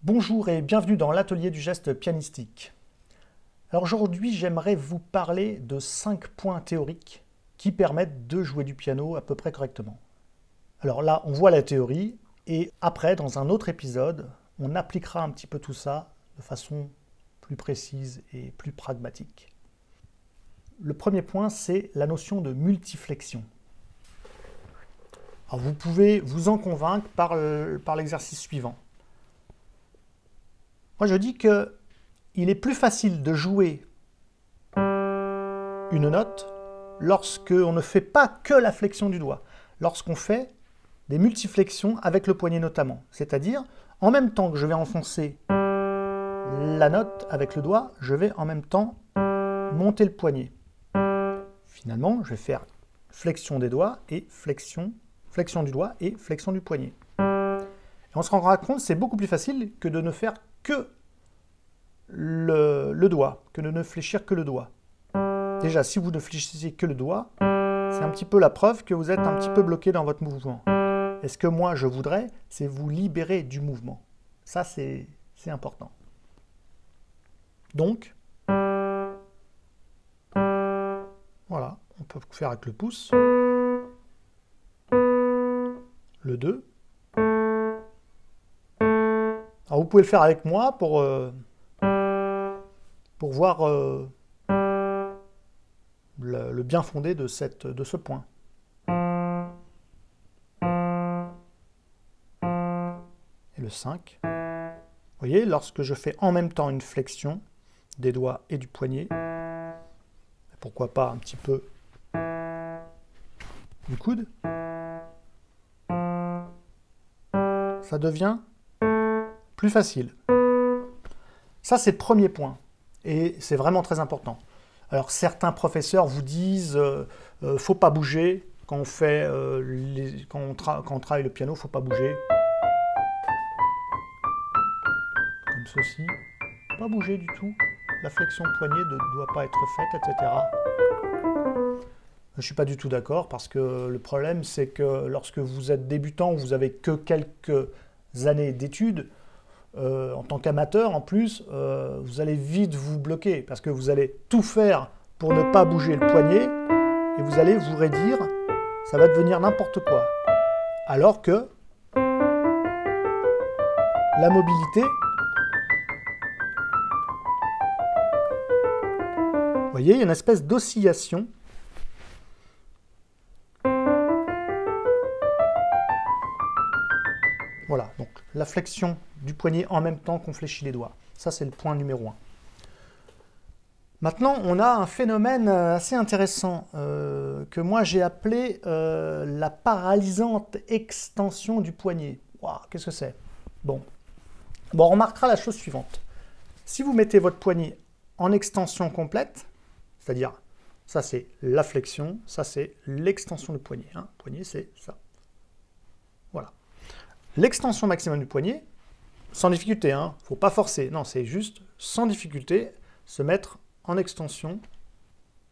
Bonjour et bienvenue dans l'atelier du geste pianistique. Alors aujourd'hui, j'aimerais vous parler de 5 points théoriques qui permettent de jouer du piano à peu près correctement. Alors là, on voit la théorie et après, dans un autre épisode, on appliquera un petit peu tout ça de façon plus précise et plus pragmatique. Le premier point, c'est la notion de multiflexion. Alors vous pouvez vous en convaincre par l'exercice suivant. Moi, je dis qu'il est plus facile de jouer une note lorsqu'on ne fait pas que la flexion du doigt, lorsqu'on fait des multiflexions avec le poignet notamment. C'est-à-dire, en même temps que je vais enfoncer la note avec le doigt, je vais en même temps monter le poignet. Finalement, je vais faire flexion des doigts et flexion du doigt et flexion du poignet. Et on se rendra compte, c'est beaucoup plus facile que de ne faire que le doigt, que de ne fléchir que le doigt. Déjà, si vous ne fléchissez que le doigt, c'est un petit peu la preuve que vous êtes un petit peu bloqué dans votre mouvement. Et ce que moi je voudrais, c'est vous libérer du mouvement. Ça, c'est important. Donc, voilà, on peut faire avec le pouce, le 2. Alors vous pouvez le faire avec moi pour voir le bien fondé de ce point. Et le 5. Vous voyez, lorsque je fais en même temps une flexion des doigts et du poignet, pourquoi pas un petit peu du coude, ça devient plus facile. Ça, c'est le premier point. Et c'est vraiment très important. Alors, certains professeurs vous disent faut pas bouger. Quand on fait quand on travaille le piano, faut pas bouger. Comme ceci. Pas bouger du tout. La flexion poignet ne doit pas être faite, etc. Je ne suis pas du tout d'accord parce que le problème, c'est que lorsque vous êtes débutant, vous n'avez que quelques années d'études, en tant qu'amateur en plus, vous allez vite vous bloquer parce que vous allez tout faire pour ne pas bouger le poignet et vous allez vous raidir, ça va devenir n'importe quoi. Alors que la mobilité, vous voyez, il y a une espèce d'oscillation. Voilà, donc la flexion du poignet en même temps qu'on fléchit les doigts. Ça, c'est le point numéro 1. Maintenant, on a un phénomène assez intéressant que moi j'ai appelé la paralysante extension du poignet. Waouh, qu'est-ce que c'est? Bon, on remarquera la chose suivante. Si vous mettez votre poignet en extension complète, c'est-à-dire, ça c'est la flexion, ça c'est l'extension du poignet. Hein. Poignet, c'est ça. Voilà. L'extension maximum du poignet, sans difficulté, hein, faut pas forcer. Non, c'est juste, sans difficulté, se mettre en extension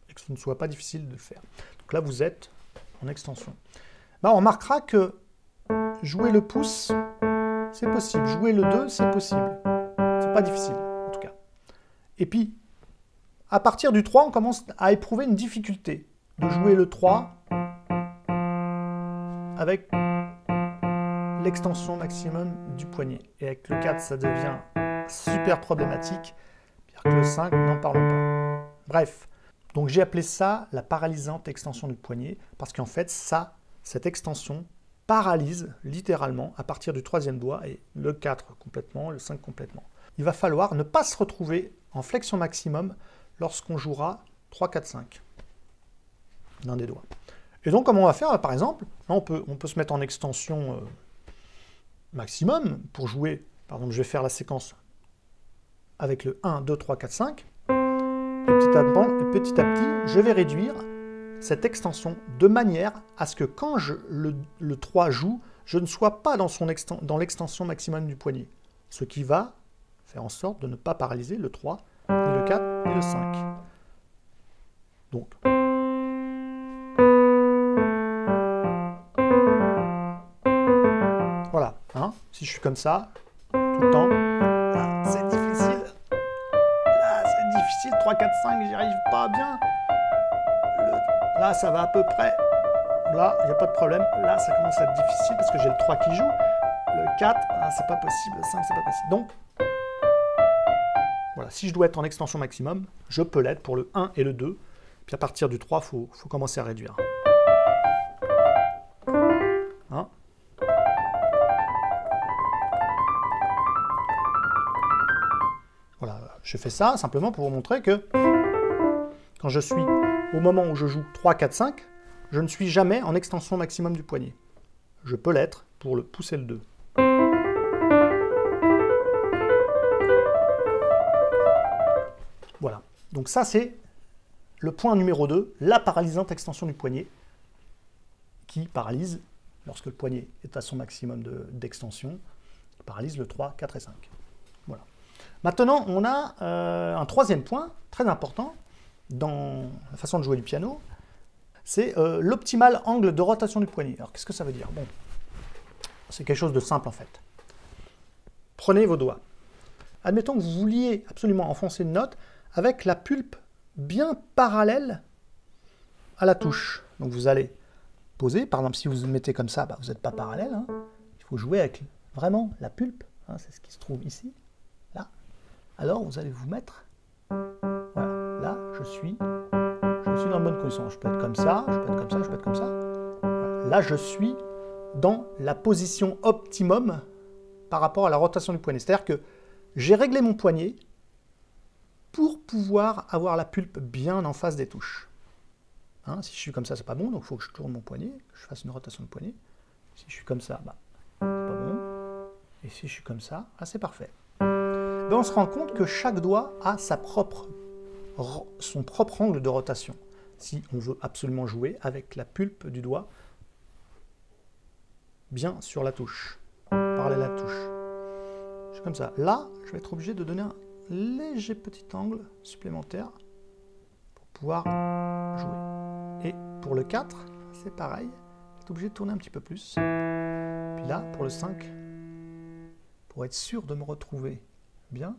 et que ce ne soit pas difficile de le faire. Donc là, vous êtes en extension. On remarquera que jouer le pouce, c'est possible. Jouer le 2, c'est possible. C'est pas difficile, en tout cas. Et puis, à partir du 3, on commence à éprouver une difficulté de jouer le 3 avec l'extension maximum du poignet. Et avec le 4, ça devient super problématique. Pire que le 5, n'en parlons pas. Bref, donc j'ai appelé ça la paralysante extension du poignet, parce qu'en fait, cette extension paralyse littéralement à partir du 3e doigt, et le 4 complètement, le 5 complètement. Il va falloir ne pas se retrouver en flexion maximum lorsqu'on jouera 3, 4, 5 d'un des doigts. Et donc, comment on va faire? Par exemple, là, on peut se mettre en extension maximum pour jouer. Par exemple, je vais faire la séquence avec le 1, 2, 3, 4, 5. Et petit à petit, je vais réduire cette extension de manière à ce que quand le 3 joue, je ne sois pas dans l'extension maximum du poignet. Ce qui va faire en sorte de ne pas paralyser le 3, ni le 4, ni le 5. Donc, voilà. Hein, si je suis comme ça, tout le temps, 4, 5, j'y arrive pas bien. Là, ça va à peu près. Là, il n'y a pas de problème. Là, ça commence à être difficile parce que j'ai le 3 qui joue. Le 4, c'est pas possible. Le 5, c'est pas possible. Donc, voilà, si je dois être en extension maximum, je peux l'être pour le 1 et le 2. Puis à partir du 3, il faut commencer à réduire. Hein? Voilà, je fais ça simplement pour vous montrer que quand je suis au moment où je joue 3, 4, 5, je ne suis jamais en extension maximum du poignet. Je peux l'être pour le pouce et le 2. Voilà, donc ça c'est le point numéro 2, la paralysante extension du poignet, qui paralyse, lorsque le poignet est à son maximum d'extension, paralyse le 3, 4 et 5. Voilà. Maintenant, on a un troisième point, très important, dans la façon de jouer du piano, c'est l'optimal angle de rotation du poignet. Alors, qu'est-ce que ça veut dire? Bon, c'est quelque chose de simple, en fait. Prenez vos doigts. Admettons que vous vouliez absolument enfoncer une note avec la pulpe bien parallèle à la touche. Donc, vous allez poser. Par exemple, si vous mettez comme ça, vous n'êtes pas parallèle. Hein. Il faut jouer avec vraiment la pulpe. Hein, c'est ce qui se trouve ici. Là. Alors, vous allez vous mettre... Voilà. Là, je suis dans la bonne position. Je peux être comme ça, je peux être comme ça, je peux être comme ça. Voilà. Là, je suis dans la position optimum par rapport à la rotation du poignet. C'est-à-dire que j'ai réglé mon poignet pour pouvoir avoir la pulpe bien en face des touches. Hein, si je suis comme ça, c'est pas bon, donc il faut que je tourne mon poignet, que je fasse une rotation de poignet. Si je suis comme ça, c'est pas bon. Et si je suis comme ça, c'est parfait. On se rend compte que chaque doigt a son propre angle de rotation. Si on veut absolument jouer avec la pulpe du doigt bien sur la touche, parallèle à la touche. Je suis comme ça. Là, je vais être obligé de donner un léger petit angle supplémentaire pour pouvoir jouer. Et pour le 4, c'est pareil. Je vais être obligé de tourner un petit peu plus. Puis là, pour le 5, pour être sûr de me retrouver bien,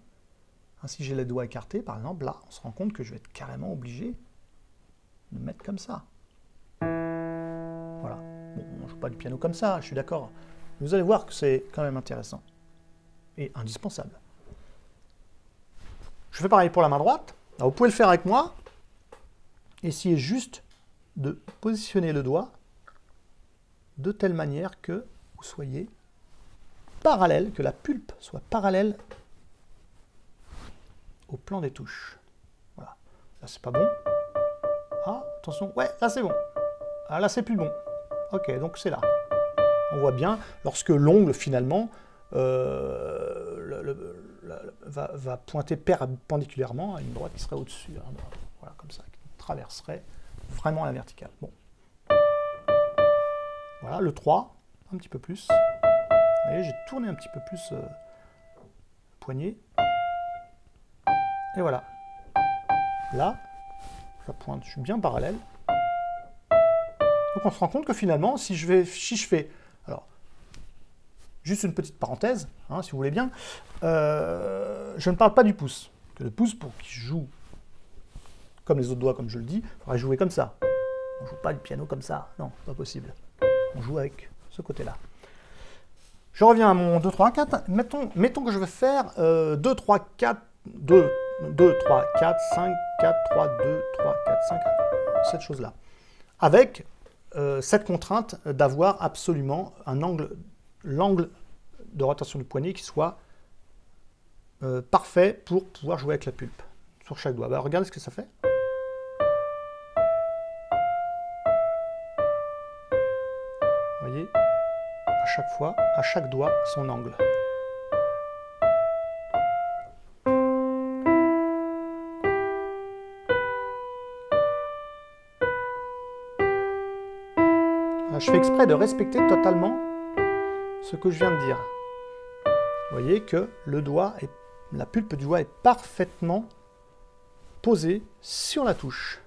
si j'ai les doigts écartés, par exemple, là, on se rend compte que je vais être carrément obligé de me mettre comme ça. Voilà. Bon, on ne joue pas du piano comme ça, je suis d'accord. Vous allez voir que c'est quand même intéressant et indispensable. Je fais pareil pour la main droite. Alors, vous pouvez le faire avec moi. Essayez juste de positionner le doigt de telle manière que vous soyez parallèle, que la pulpe soit parallèle au plan des touches. Voilà. Là, c'est pas bon. Ah, attention. Ouais, là, c'est bon. Ah, là, c'est plus bon. Ok, donc c'est là. On voit bien, lorsque l'ongle, finalement, va pointer perpendiculairement à une droite qui serait au-dessus. Hein, voilà, comme ça, qui traverserait vraiment la verticale. Bon. Voilà, le 3, un petit peu plus. Vous voyez, j'ai tourné un petit peu plus le poignet. Et voilà. Là, ça pointe, je suis bien parallèle. Donc on se rend compte que finalement, si je fais... Alors, juste une petite parenthèse, hein, si vous voulez bien, je ne parle pas du pouce. Que le pouce, pour qu'il joue comme les autres doigts, comme je le dis, il faudrait jouer comme ça. On ne joue pas du piano comme ça. Non, pas possible. On joue avec ce côté-là. Je reviens à mon 2, 3, 4. Mettons que je vais faire 2, 3, 4, 2, 3, 4, 5, 4, 3, 2, 3, 4, 5, cette chose-là. Avec cette contrainte d'avoir absolument l'angle de rotation du poignet qui soit parfait pour pouvoir jouer avec la pulpe sur chaque doigt. Regardez ce que ça fait. Vous voyez, à chaque fois, à chaque doigt, son angle. Je fais exprès de respecter totalement ce que je viens de dire. Vous voyez que la pulpe du doigt est parfaitement posée sur la touche.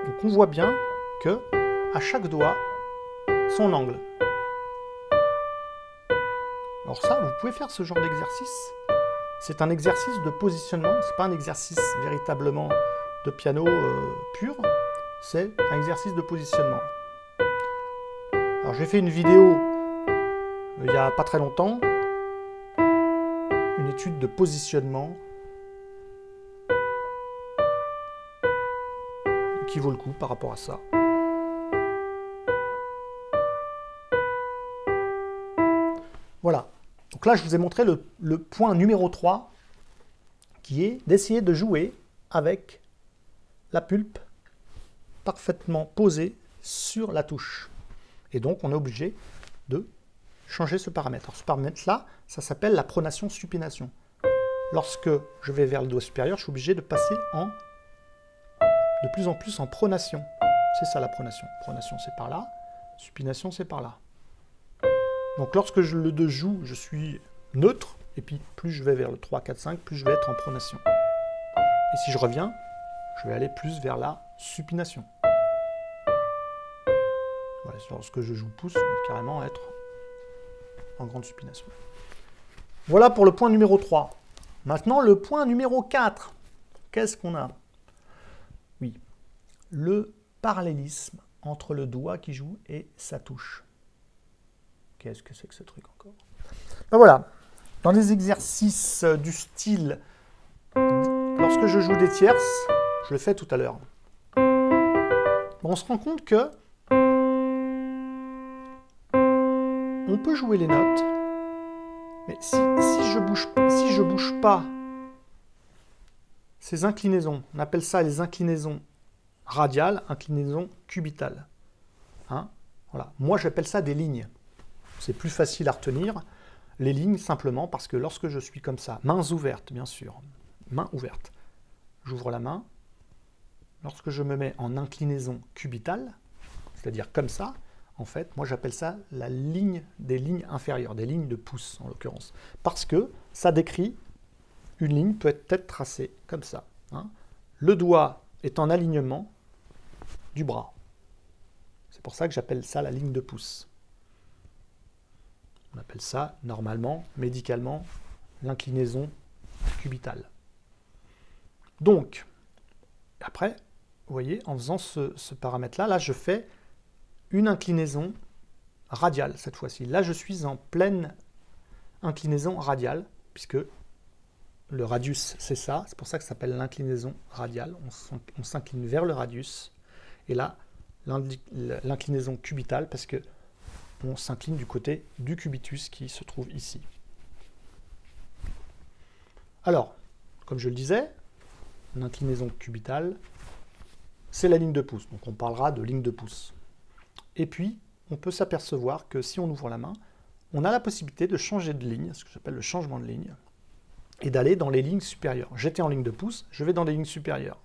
Donc on voit bien que à chaque doigt, son angle. Alors ça, vous pouvez faire ce genre d'exercice. C'est un exercice de positionnement, c'est pas un exercice véritablement de piano pur, c'est un exercice de positionnement. Alors j'ai fait une vidéo il n'y a pas très longtemps, une étude de positionnement qui vaut le coup par rapport à ça. Voilà. Donc là, je vous ai montré le point numéro 3, qui est d'essayer de jouer avec la pulpe parfaitement posée sur la touche. Et donc, on est obligé de changer ce paramètre. Alors, ce paramètre-là, ça s'appelle la pronation-supination. Lorsque je vais vers le doigt supérieur, je suis obligé de passer de plus en plus en pronation. C'est ça la pronation. Pronation, c'est par là. Supination, c'est par là. Donc lorsque le 2 joue, je suis neutre, et puis plus je vais vers le 3, 4, 5, plus je vais être en pronation. Et si je reviens, je vais aller plus vers la supination. Voilà, lorsque je joue pouce, je vais carrément être en grande supination. Voilà pour le point numéro 3. Maintenant, le point numéro 4. Qu'est-ce qu'on a? Oui, le parallélisme entre le doigt qui joue et sa touche. Qu'est-ce que c'est que ce truc encore? Ben voilà, dans des exercices du style, lorsque je joue des tierces, je le fais tout à l'heure, on se rend compte que on peut jouer les notes, mais si je bouge pas ces inclinaisons, on appelle ça les inclinaisons radiales, inclinaisons cubitales. Hein, voilà. Moi, j'appelle ça des lignes. C'est plus facile à retenir, les lignes, simplement parce que lorsque je suis comme ça, mains ouvertes, bien sûr, main ouverte, j'ouvre la main. Lorsque je me mets en inclinaison cubitale, c'est-à-dire comme ça, en fait, moi j'appelle ça la ligne des lignes inférieures, des lignes de pouce en l'occurrence, parce que ça décrit une ligne peut être tracée comme ça. Hein. Le doigt est en alignement du bras. C'est pour ça que j'appelle ça la ligne de pouce. On appelle ça, normalement, médicalement, l'inclinaison cubitale. Donc, après, vous voyez, en faisant ce paramètre-là, là, je fais une inclinaison radiale, cette fois-ci. Là, je suis en pleine inclinaison radiale, puisque le radius, c'est ça. C'est pour ça que ça s'appelle l'inclinaison radiale. On s'incline vers le radius. Et là, l'inclinaison cubitale, parce que on s'incline du côté du cubitus qui se trouve ici. Alors, comme je le disais, l'inclinaison cubitale, c'est la ligne de pouce. Donc on parlera de ligne de pouce. Et puis, on peut s'apercevoir que si on ouvre la main, on a la possibilité de changer de ligne, ce que j'appelle le changement de ligne, et d'aller dans les lignes supérieures. J'étais en ligne de pouce, je vais dans les lignes supérieures.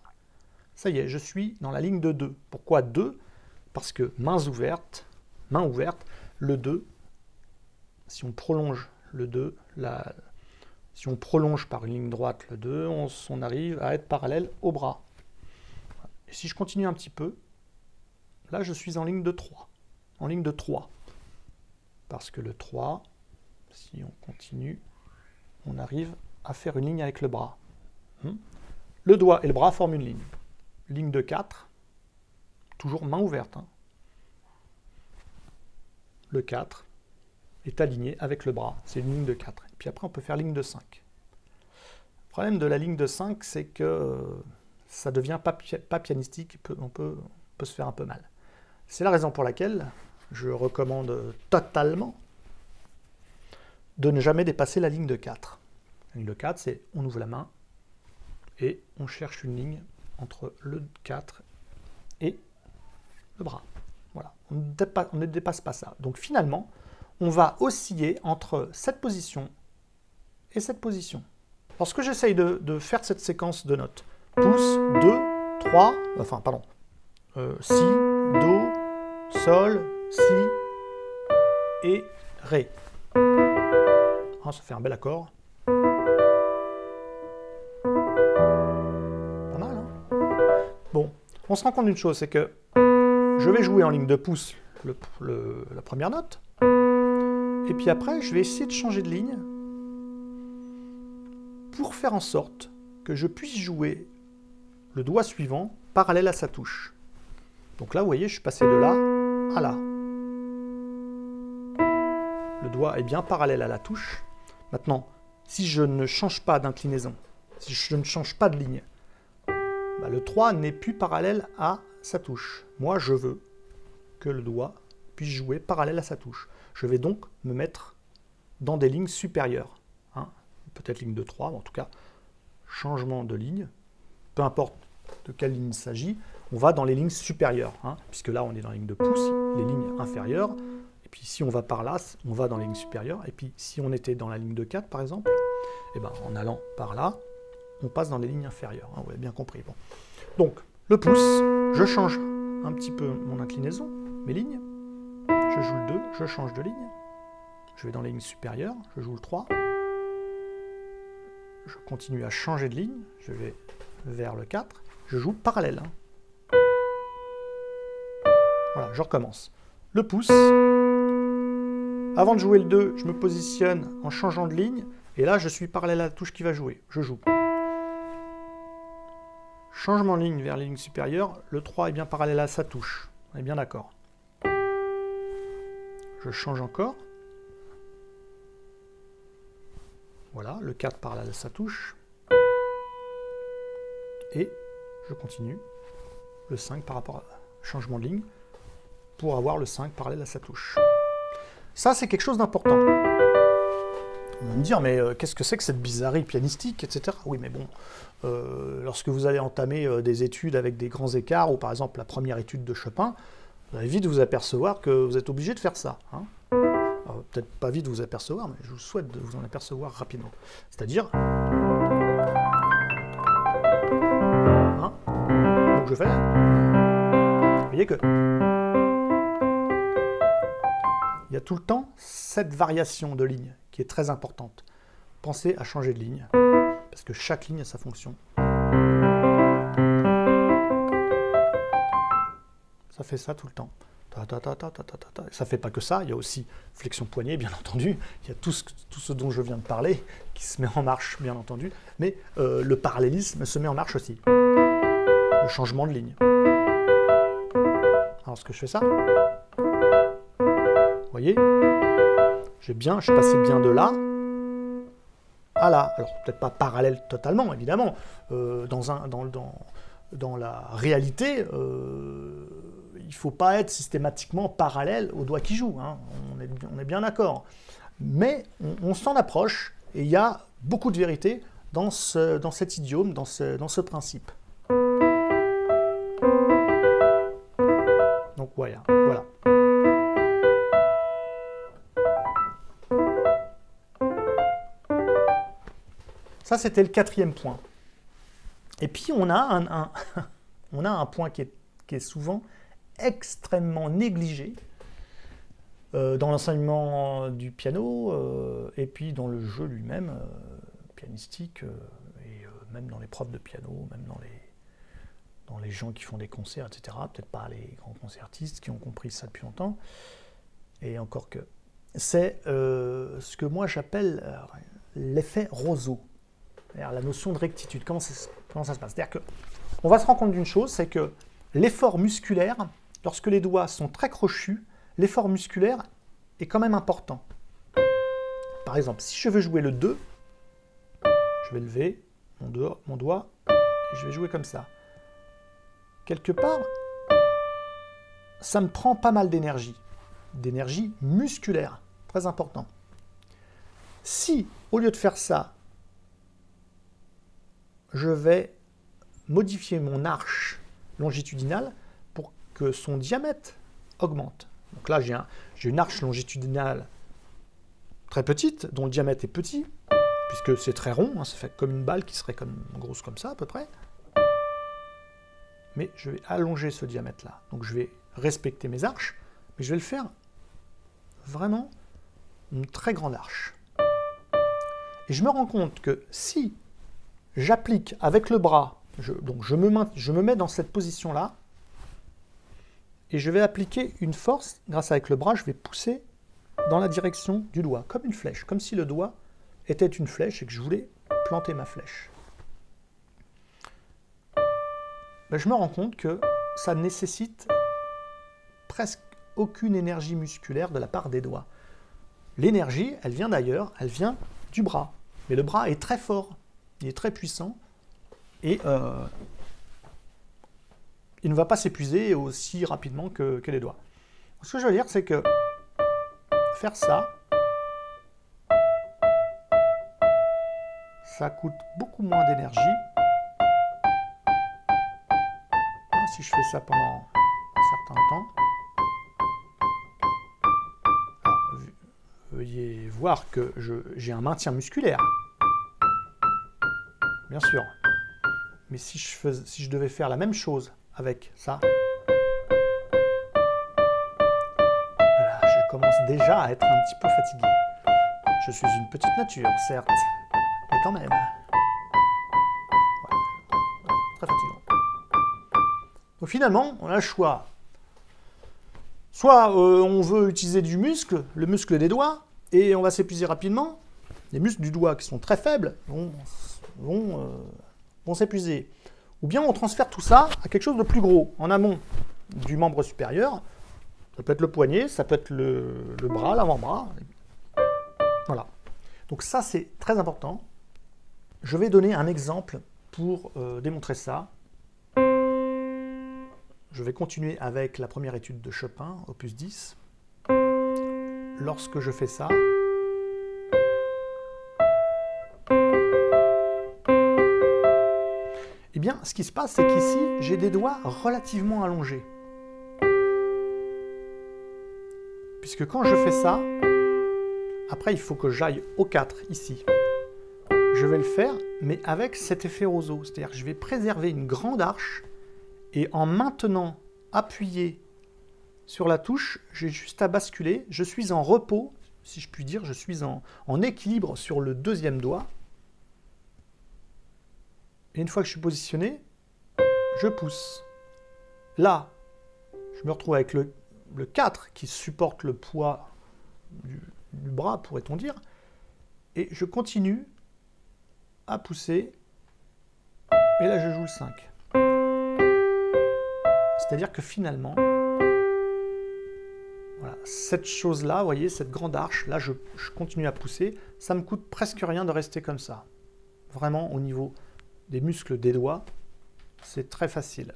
Ça y est, je suis dans la ligne de 2. Pourquoi 2? Parce que main ouverte, le 2, si on prolonge le 2, si on prolonge par une ligne droite le 2, on arrive à être parallèle au bras. Et si je continue un petit peu, là je suis en ligne de 3. En ligne de 3. Parce que le 3, si on continue, on arrive à faire une ligne avec le bras. Le doigt et le bras forment une ligne. Ligne de 4, toujours main ouverte. Le 4 est aligné avec le bras. C'est une ligne de 4. Et puis après, on peut faire ligne de 5. Le problème de la ligne de 5, c'est que ça ne devient pas pianistique. On peut se faire un peu mal. C'est la raison pour laquelle je recommande totalement de ne jamais dépasser la ligne de 4. La ligne de 4, c'est on ouvre la main et on cherche une ligne entre le 4 et le bras. Voilà, on ne dépasse pas ça. Donc finalement, on va osciller entre cette position et cette position. Lorsque j'essaye de faire cette séquence de notes, pouce, 2, 3, enfin pardon, si, do, sol, si et ré. Ah, ça fait un bel accord. Pas mal, hein? Bon, on se rend compte d'une chose, c'est que je vais jouer en ligne de pouce la première note, Et puis après, je vais essayer de changer de ligne pour faire en sorte que je puisse jouer le doigt suivant parallèle à sa touche. Donc là, vous voyez, je suis passé de là à là. Le doigt est bien parallèle à la touche. Maintenant, si je ne change pas d'inclinaison, si je ne change pas de ligne, bah, le 3 n'est plus parallèle à sa touche. Moi, je veux que le doigt puisse jouer parallèle à sa touche. Je vais donc me mettre dans des lignes supérieures. Hein. Peut-être ligne de 3, mais en tout cas, changement de ligne. Peu importe de quelle ligne il s'agit, on va dans les lignes supérieures. Hein, puisque là, on est dans les lignes de pouce, les lignes inférieures. Et puis si on va par là, on va dans les lignes supérieures. Et puis si on était dans la ligne de 4, par exemple, eh ben, en allant par là, on passe dans les lignes inférieures. Hein, vous avez bien compris. Bon. Donc, le pouce, je change un petit peu mon inclinaison, mes lignes. Je joue le 2, je change de ligne. Je vais dans les lignes supérieures, je joue le 3. Je continue à changer de ligne, je vais vers le 4. Je joue parallèle. Hein. Voilà, je recommence. Le pouce. Avant de jouer le 2, je me positionne en changeant de ligne. Et là, je suis parallèle à la touche qui va jouer. Je joue. Changement de ligne vers les lignes supérieures. Le 3 est bien parallèle à sa touche. On est bien d'accord. Je change encore. Voilà, le 4 parallèle à sa touche. Et je continue. Le 5 par rapport à changement de ligne. Pour avoir le 5 parallèle à sa touche. Ça, c'est quelque chose d'important. On va me dire, mais qu'est-ce que c'est que cette bizarrerie pianistique, etc. Oui, mais bon, lorsque vous allez entamer des études avec des grands écarts, ou par exemple la première étude de Chopin, vous allez vite vous apercevoir que vous êtes obligé de faire ça. Hein. Peut-être pas vite vous apercevoir, mais je vous souhaite de vous en apercevoir rapidement. C'est-à-dire... Hein, donc je fais... Vous voyez que... Il y a tout le temps cette variation de ligne qui est très importante. Pensez à changer de ligne, parce que chaque ligne a sa fonction. Ça fait ça tout le temps. Ça ne fait pas que ça, il y a aussi flexion poignet, bien entendu. Il y a tout ce dont je viens de parler qui se met en marche, bien entendu. Mais le parallélisme se met en marche aussi. Le changement de ligne. Alors, est-ce que je fais ça ? Vous voyez, je suis passé bien de là à là. Alors, peut-être pas parallèle totalement, évidemment. Dans la réalité, il ne faut pas être systématiquement parallèle au doigt qui joue. Hein. On est bien d'accord. Mais on s'en approche et il y a beaucoup de vérité dans cet idiome, dans ce principe. Donc, voilà. Ça, c'était le 4e point. Et puis, on a un point qui est souvent extrêmement négligé dans l'enseignement du piano et puis dans le jeu lui-même, pianistique, et même dans les profs de piano, même dans les gens qui font des concerts, etc. Peut-être pas les grands concertistes qui ont compris ça depuis longtemps. Et encore que. C'est ce que moi j'appelle l'effet roseau. La notion de rectitude, comment ça se passe? C'est-à-dire qu'on va se rendre compte d'une chose, c'est que l'effort musculaire, lorsque les doigts sont très crochus, l'effort musculaire est quand même important. Par exemple, si je veux jouer le 2, je vais lever mon doigt et je vais jouer comme ça. Quelque part, ça me prend pas mal d'énergie musculaire, très important. Si, au lieu de faire ça, je vais modifier mon arche longitudinale pour que son diamètre augmente. Donc là, j'ai une arche longitudinale très petite, dont le diamètre est petit, puisque c'est très rond, hein, ça fait comme une balle qui serait grosse comme ça à peu près. Mais je vais allonger ce diamètre-là. Donc je vais respecter mes arches, mais je vais le faire vraiment une très grande arche. Et je me rends compte que si j'applique avec le bras, donc je me mets dans cette position-là, et je vais appliquer une force, grâce avec le bras, je vais pousser dans la direction du doigt, comme une flèche, comme si le doigt était une flèche et que je voulais planter ma flèche. Ben, je me rends compte que ça nécessite presque aucune énergie musculaire de la part des doigts. L'énergie, elle vient d'ailleurs, elle vient du bras. Mais le bras est très fort, il est très puissant et il ne va pas s'épuiser aussi rapidement que les doigts. Ce que je veux dire, c'est que faire ça, ça coûte beaucoup moins d'énergie. Si je fais ça pendant un certain temps, alors, veuillez voir que j'ai un maintien musculaire, bien sûr. Mais si je devais faire la même chose avec ça, voilà, je commence déjà à être un petit peu fatigué. Je suis une petite nature, certes, mais quand même. Ouais, très fatigant. Donc finalement, on a le choix. Soit on veut utiliser du muscle, le muscle des doigts, et on va s'épuiser rapidement. Les muscles du doigt qui sont très faibles vont s'épuiser. Ou bien on transfère tout ça à quelque chose de plus gros, en amont du membre supérieur. Ça peut être le poignet, ça peut être le bras, l'avant-bras. Voilà. Donc ça, c'est très important. Je vais donner un exemple pour démontrer ça. Je vais continuer avec la première étude de Chopin, opus 10. Lorsque je fais ça, eh bien, ce qui se passe, c'est qu'ici, j'ai des doigts relativement allongés. Puisque quand je fais ça, après, il faut que j'aille au 4, ici. Je vais le faire, mais avec cet effet roseau. C'est-à-dire que je vais préserver une grande arche, et en maintenant appuyé sur la touche, j'ai juste à basculer. Je suis en repos, si je puis dire, je suis en équilibre sur le deuxième doigt. Et une fois que je suis positionné, je pousse. Là, je me retrouve avec le 4 qui supporte le poids du bras, pourrait-on dire. Et je continue à pousser. Et là, je joue le 5. C'est-à-dire que finalement, voilà, cette chose-là, vous voyez, cette grande arche, là, je continue à pousser. Ça me coûte presque rien de rester comme ça. Vraiment, au niveau des muscles des doigts, c'est très facile.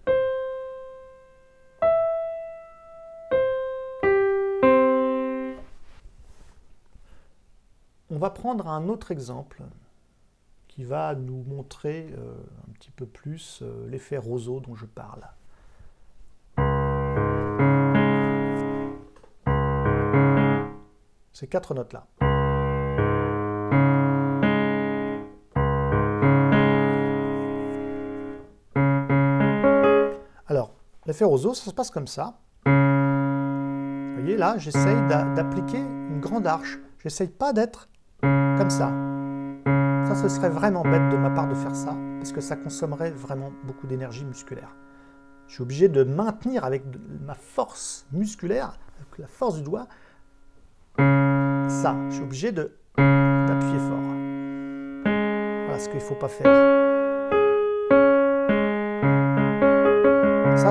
On va prendre un autre exemple qui va nous montrer un petit peu plus l'effet roseau dont je parle. Ces 4 notes-là. Alors, l'effet roseau, ça se passe comme ça. Vous voyez, là, j'essaye d'appliquer une grande arche. J'essaye pas d'être comme ça. Ça, ce serait vraiment bête de ma part de faire ça, parce que ça consommerait vraiment beaucoup d'énergie musculaire. Je suis obligé de maintenir avec ma force musculaire, avec la force du doigt, ça. Je suis obligé d'appuyer fort. Voilà ce qu'il ne faut pas faire.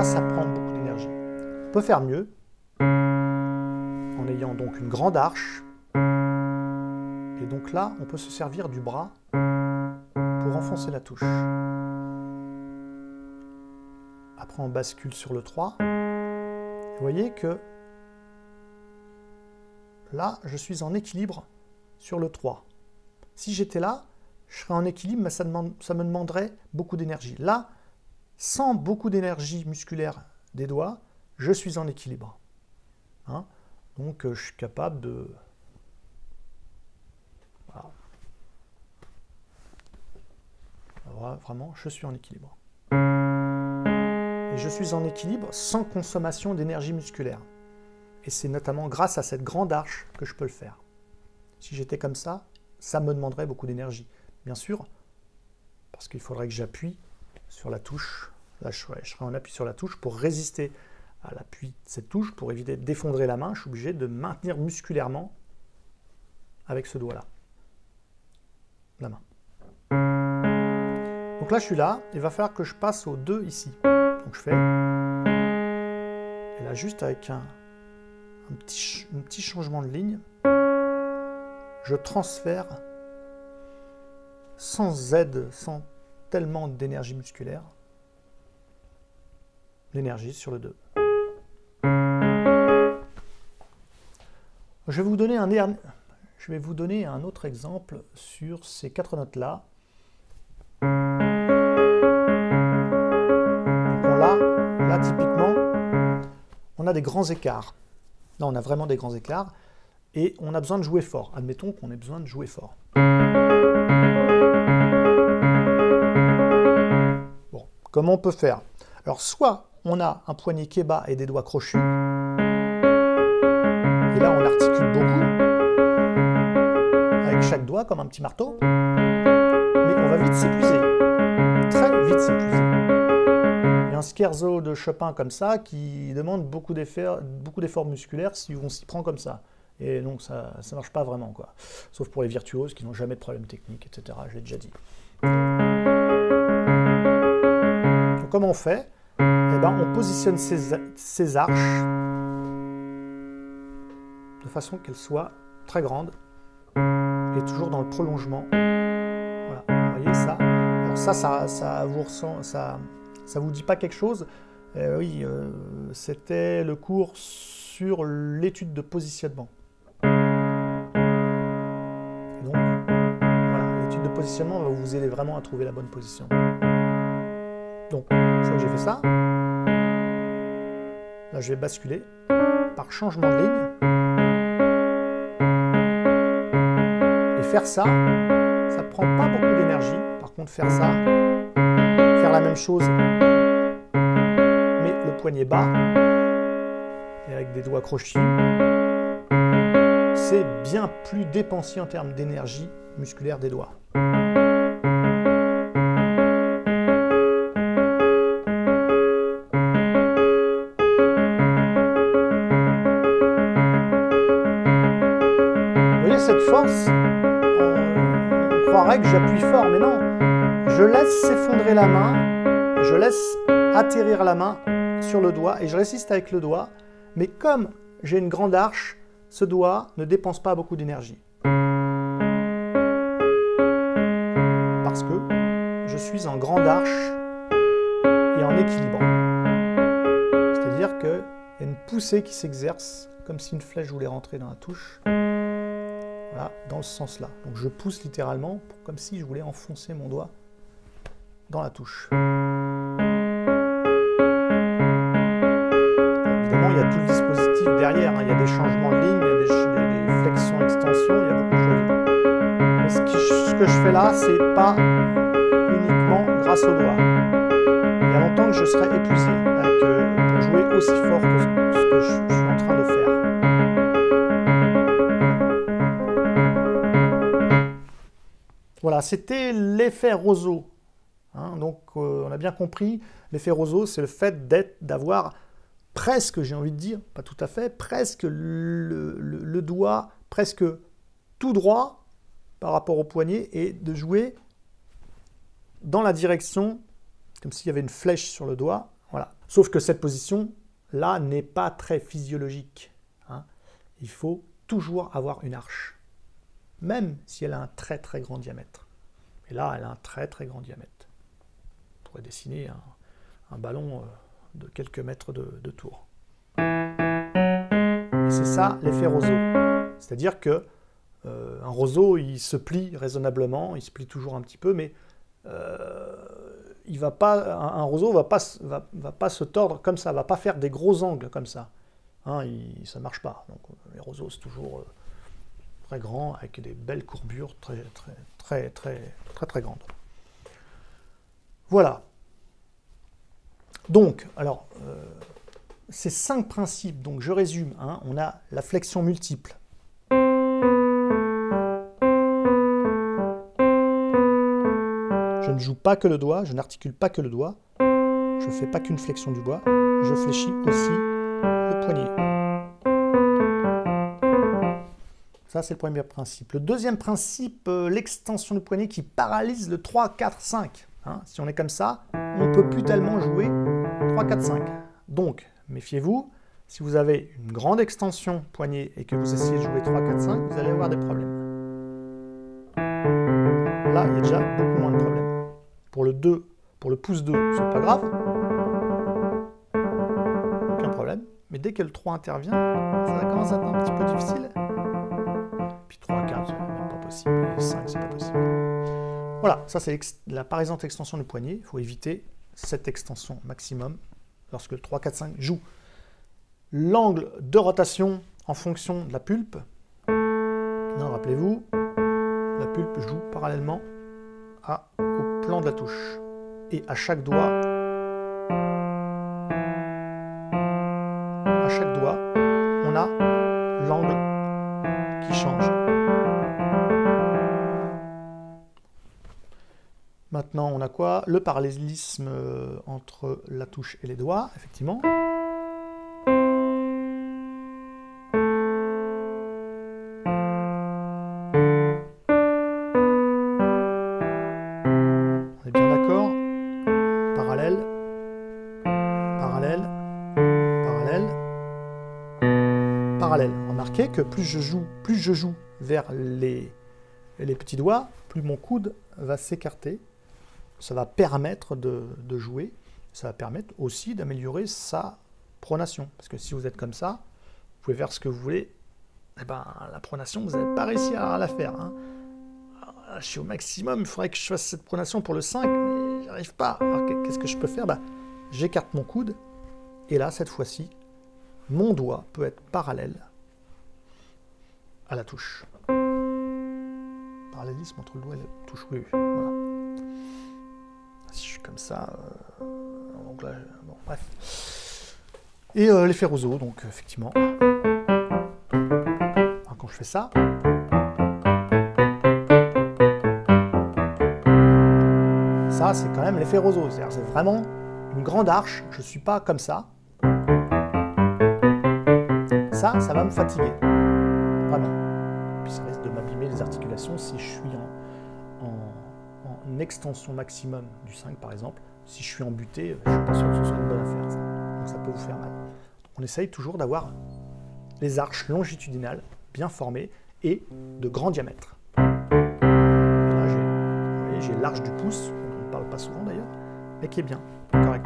Ça prend beaucoup d'énergie. On peut faire mieux, en ayant donc une grande arche. Et donc là, on peut se servir du bras pour enfoncer la touche. Après, on bascule sur le 3. Vous voyez que là, je suis en équilibre sur le 3. Si j'étais là, je serais en équilibre, mais ça me demanderait beaucoup d'énergie. Là, sans beaucoup d'énergie musculaire des doigts, je suis en équilibre. Hein? Donc, je suis capable de... Voilà. Vraiment, je suis en équilibre. Et je suis en équilibre sans consommation d'énergie musculaire. Et c'est notamment grâce à cette grande arche que je peux le faire. Si j'étais comme ça me demanderait beaucoup d'énergie. Bien sûr, parce qu'il faudrait que j'appuie sur la touche. Là, je serais en appui sur la touche pour résister à l'appui de cette touche, pour éviter d'effondrer la main. Je suis obligé de maintenir musculairement avec ce doigt-là, la main. Donc là, je suis là, il va falloir que je passe au 2 ici. Donc je fais, et là, juste avec un petit changement de ligne, je transfère sans aide, sans tellement d'énergie musculaire, l'énergie sur le 2. Je vais vous donner un autre exemple sur ces 4 notes-là. Là, typiquement, on a des grands écarts. Là, on a vraiment des grands écarts. Et on a besoin de jouer fort. Admettons qu'on ait besoin de jouer fort. Bon, comment on peut faire? Alors, soit on a un poignet qui est bas et des doigts crochus. Et là, on articule beaucoup. Avec chaque doigt, comme un petit marteau. Mais on va vite s'épuiser. Très vite s'épuiser. Il y a un scherzo de Chopin comme ça qui demande beaucoup d'efforts musculaires si on s'y prend comme ça. Et donc ça ne marche pas vraiment, quoi. Sauf pour les virtuoses qui n'ont jamais de problème technique, etc. Je l'ai déjà dit. Donc comment on fait? Eh ben, on positionne ces arches de façon qu'elles soient très grandes et toujours dans le prolongement. Voilà, vous voyez ça? Alors ça vous dit pas quelque chose? Oui, c'était le cours sur l'étude de positionnement. Et donc, voilà, l'étude de positionnement va vous aider vraiment à trouver la bonne position. Donc, une fois que j'ai fait ça, là je vais basculer par changement de ligne. Et faire ça ne prend pas beaucoup d'énergie. Par contre, faire ça, faire la même chose, mais le poignet bas, et avec des doigts crochus, c'est bien plus dépensier en termes d'énergie musculaire des doigts. Vous voyez cette force? On croirait que j'appuie fort, mais non. Je laisse s'effondrer la main, je laisse atterrir la main sur le doigt et je résiste avec le doigt. Mais comme j'ai une grande arche, ce doigt ne dépense pas beaucoup d'énergie. Parce que je suis en grande arche et en équilibre. C'est-à-dire qu'il y a une poussée qui s'exerce, comme si une flèche voulait rentrer dans la touche. Voilà, dans ce sens-là. Donc je pousse littéralement, comme si je voulais enfoncer mon doigt dans la touche. Évidemment, il y a tout le dispositif derrière. Il y a des changements de ligne, il y a des flexions, extensions, il y a beaucoup de choses. Mais ce que je fais là, c'est pas uniquement grâce au doigt. Il y a longtemps que je serais épuisé pour jouer aussi fort que ce que je suis en train de faire. Voilà, c'était l'effet roseau. Donc, on a bien compris, l'effet roseau, c'est le fait d'avoir presque, j'ai envie de dire, pas tout à fait, presque le doigt presque tout droit par rapport au poignet et de jouer dans la direction, comme s'il y avait une flèche sur le doigt. Voilà. Sauf que cette position-là n'est pas très physiologique. Il faut toujours avoir une arche, même si elle a un très très grand diamètre. Et là, elle a un très très grand diamètre. On pourrait dessiner un ballon de quelques mètres de tour. Et c'est ça l'effet roseau. C'est-à-dire que un roseau, il se plie raisonnablement, il se plie toujours un petit peu, mais un roseau va pas se tordre comme ça, va pas faire des gros angles comme ça. Ça ne marche pas. Donc, les roseaux, c'est toujours très grand, avec des belles courbures très grandes. Voilà. Donc, alors, ces 5 principes, donc je résume, on a la flexion multiple. Je ne joue pas que le doigt, je n'articule pas que le doigt, je ne fais pas qu'une flexion du doigt, je fléchis aussi le poignet. Ça, c'est le premier principe. Le deuxième principe, l'extension du poignet qui paralyse le 3, 4, 5. Hein, si on est comme ça, on ne peut plus tellement jouer 3, 4, 5. Donc, méfiez-vous, si vous avez une grande extension poignet et que vous essayez de jouer 3, 4, 5, vous allez avoir des problèmes. Là, il y a déjà beaucoup moins de problèmes. Pour le 2, pour le pouce 2, c'est pas grave. Aucun problème. Mais dès que le 3 intervient, ça commence à être un petit peu difficile. Puis 3, 4, c'est même pas possible. Et 5, c'est pas possible. Voilà, ça c'est la paralysante extension du poignet. Il faut éviter cette extension maximum lorsque le 3, 4, 5 joue. L'angle de rotation en fonction de la pulpe. Rappelez-vous, la pulpe joue parallèlement au plan de la touche. Et à chaque doigt, on a l'angle qui change. Maintenant, on a quoi? Le parallélisme entre la touche et les doigts, effectivement. On est bien d'accord? Parallèle, parallèle, parallèle, parallèle. Remarquez que plus je joue vers les petits doigts, plus mon coude va s'écarter. Ça va permettre de jouer. Ça va permettre aussi d'améliorer sa pronation. Parce que si vous êtes comme ça, vous pouvez faire ce que vous voulez. Eh ben, la pronation, vous n'avez pas réussi à la faire. Hein. Alors, là, je suis au maximum. Il faudrait que je fasse cette pronation pour le 5, mais j'arrive pas. Alors, qu'est-ce que je peux faire? J'écarte mon coude. Et là, cette fois-ci, mon doigt peut être parallèle à la touche. Parallélisme entre le doigt et la touche. Oui, voilà. Si je suis comme ça, donc là, bon, bref. Et l'effet roseau, donc effectivement. Alors, quand je fais ça, ça c'est quand même l'effet roseau. C'est-à-dire c'est vraiment une grande arche. Je ne suis pas comme ça. Ça va me fatiguer. Vraiment. Puis ça risque de m'abîmer les articulations si je suis en extension maximum du 5 par exemple. Si je suis embuté, je ne suis pas sûr que ce soit une bonne affaire. Ça. Donc ça peut vous faire mal. On essaye toujours d'avoir les arches longitudinales bien formées et de grand diamètre. Et là, j'ai l'arche du pouce, dont on ne parle pas souvent d'ailleurs, mais qui est bien, correct.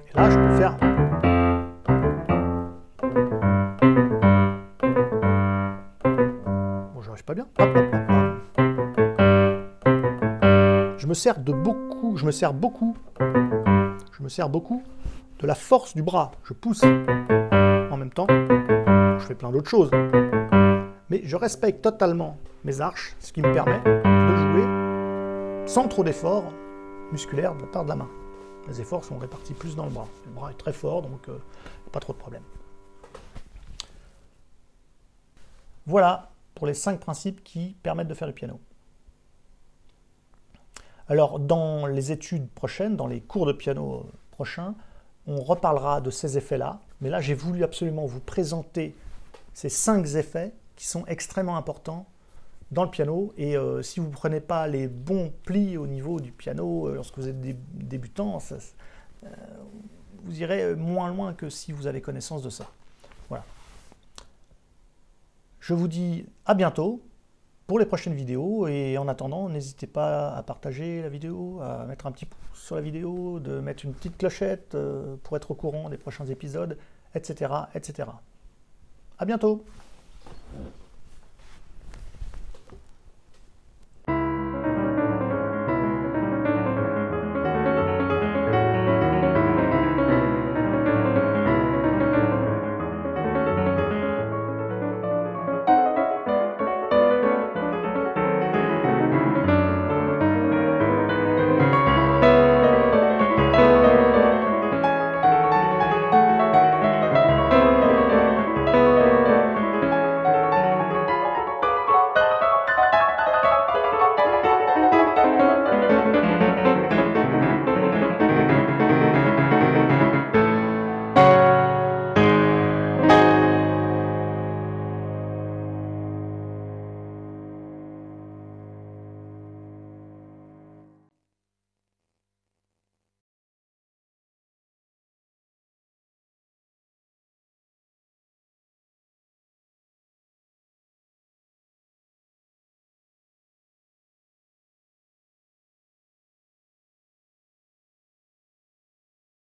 Et là, je peux faire... Bon, j'arrive pas bien. Hop, hop, hop. Je me sers beaucoup de la force du bras. Je pousse. En même temps, je fais plein d'autres choses. Mais je respecte totalement mes arches, ce qui me permet de jouer sans trop d'efforts musculaires de la part de la main. Les efforts sont répartis plus dans le bras. Le bras est très fort, donc pas trop de problème. Voilà pour les 5 principes qui permettent de faire du piano. Alors, dans les études prochaines, dans les cours de piano prochains, on reparlera de ces effets-là. Mais là, j'ai voulu absolument vous présenter ces 5 effets qui sont extrêmement importants dans le piano. Et si vous ne prenez pas les bons plis au niveau du piano, lorsque vous êtes débutant, vous irez moins loin que si vous avez connaissance de ça. Voilà. Je vous dis à bientôt pour les prochaines vidéos, et en attendant, n'hésitez pas à partager la vidéo, à mettre un petit pouce sur la vidéo, de mettre une petite clochette pour être au courant des prochains épisodes, etc., etc. À bientôt!